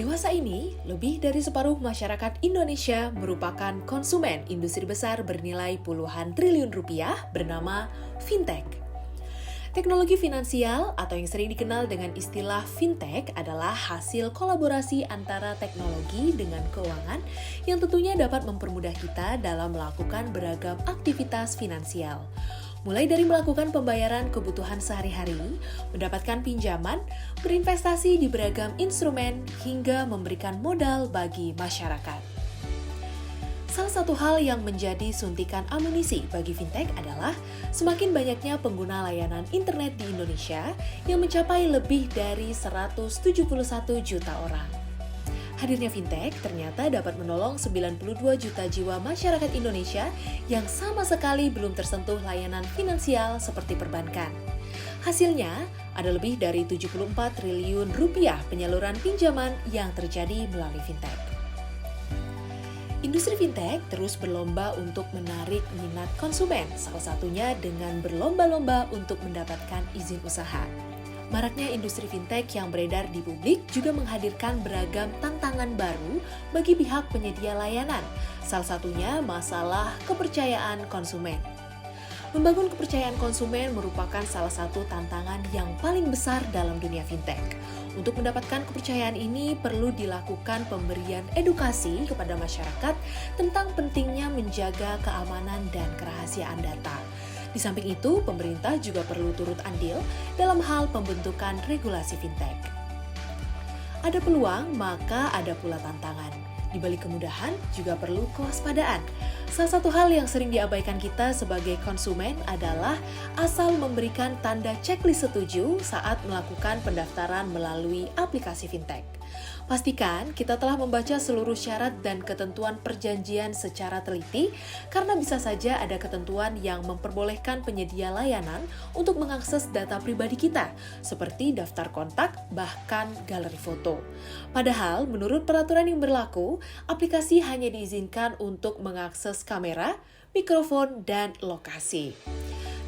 Dewasa ini, lebih dari separuh masyarakat Indonesia merupakan konsumen industri besar bernilai puluhan triliun rupiah bernama fintech. Teknologi finansial atau yang sering dikenal dengan istilah fintech adalah hasil kolaborasi antara teknologi dengan keuangan yang tentunya dapat mempermudah kita dalam melakukan beragam aktivitas finansial. Mulai dari melakukan pembayaran kebutuhan sehari-hari, mendapatkan pinjaman, berinvestasi di beragam instrumen, hingga memberikan modal bagi masyarakat. Salah satu hal yang menjadi suntikan amunisi bagi fintech adalah semakin banyaknya pengguna layanan internet di Indonesia yang mencapai lebih dari 171 juta orang. Hadirnya fintech ternyata dapat menolong 92 juta jiwa masyarakat Indonesia yang sama sekali belum tersentuh layanan finansial seperti perbankan. Hasilnya, ada lebih dari 74 triliun rupiah penyaluran pinjaman yang terjadi melalui fintech. Industri fintech terus berlomba untuk menarik minat konsumen, salah satunya dengan berlomba-lomba untuk mendapatkan izin usaha. Maraknya industri fintech yang beredar di publik juga menghadirkan beragam tantangan baru bagi pihak penyedia layanan, salah satunya masalah kepercayaan konsumen. Membangun kepercayaan konsumen merupakan salah satu tantangan yang paling besar dalam dunia fintech. Untuk mendapatkan kepercayaan ini perlu dilakukan pemberian edukasi kepada masyarakat tentang pentingnya menjaga keamanan dan kerahasiaan data. Di samping itu, pemerintah juga perlu turut andil dalam hal pembentukan regulasi fintech. Ada peluang, maka ada pula tantangan. Di balik kemudahan juga perlu kewaspadaan. Salah satu hal yang sering diabaikan kita sebagai konsumen adalah asal memberikan tanda checklist setuju saat melakukan pendaftaran melalui aplikasi fintech. Pastikan kita telah membaca seluruh syarat dan ketentuan perjanjian secara teliti, karena bisa saja ada ketentuan yang memperbolehkan penyedia layanan untuk mengakses data pribadi kita, seperti daftar kontak, bahkan galeri foto. Padahal, menurut peraturan yang berlaku, aplikasi hanya diizinkan untuk mengakses kamera, mikrofon, dan lokasi.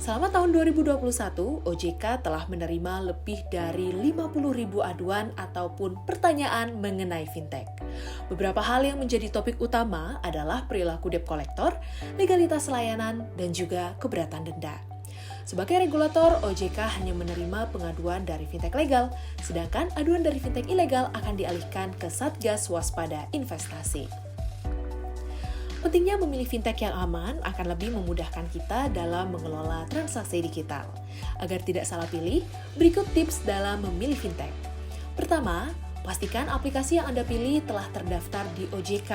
Selama tahun 2021, OJK telah menerima lebih dari 50.000 aduan ataupun pertanyaan mengenai fintech. Beberapa hal yang menjadi topik utama adalah perilaku debt collector, legalitas layanan, dan juga keberatan denda. Sebagai regulator, OJK hanya menerima pengaduan dari fintech legal, sedangkan aduan dari fintech ilegal akan dialihkan ke Satgas Waspada Investasi. Pentingnya memilih fintech yang aman akan lebih memudahkan kita dalam mengelola transaksi digital. Agar tidak salah pilih, berikut tips dalam memilih fintech. Pertama, pastikan aplikasi yang Anda pilih telah terdaftar di OJK.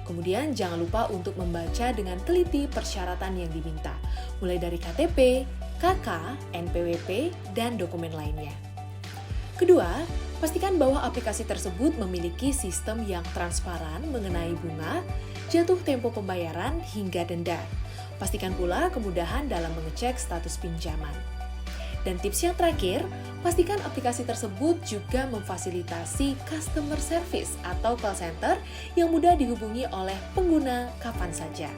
Kemudian jangan lupa untuk membaca dengan teliti persyaratan yang diminta, mulai dari KTP, KK, NPWP, dan dokumen lainnya. Kedua, pastikan bahwa aplikasi tersebut memiliki sistem yang transparan mengenai bunga, jatuh tempo pembayaran, hingga denda. Pastikan pula kemudahan dalam mengecek status pinjaman. Dan tips yang terakhir, pastikan aplikasi tersebut juga memfasilitasi customer service atau call center yang mudah dihubungi oleh pengguna kapan saja.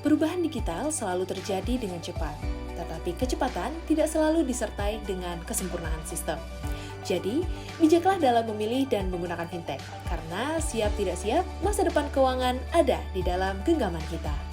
Perubahan digital selalu terjadi dengan cepat, tetapi kecepatan tidak selalu disertai dengan kesempurnaan sistem. Jadi, bijaklah dalam memilih dan menggunakan fintech, karena siap tidak siap, masa depan keuangan ada di dalam genggaman kita.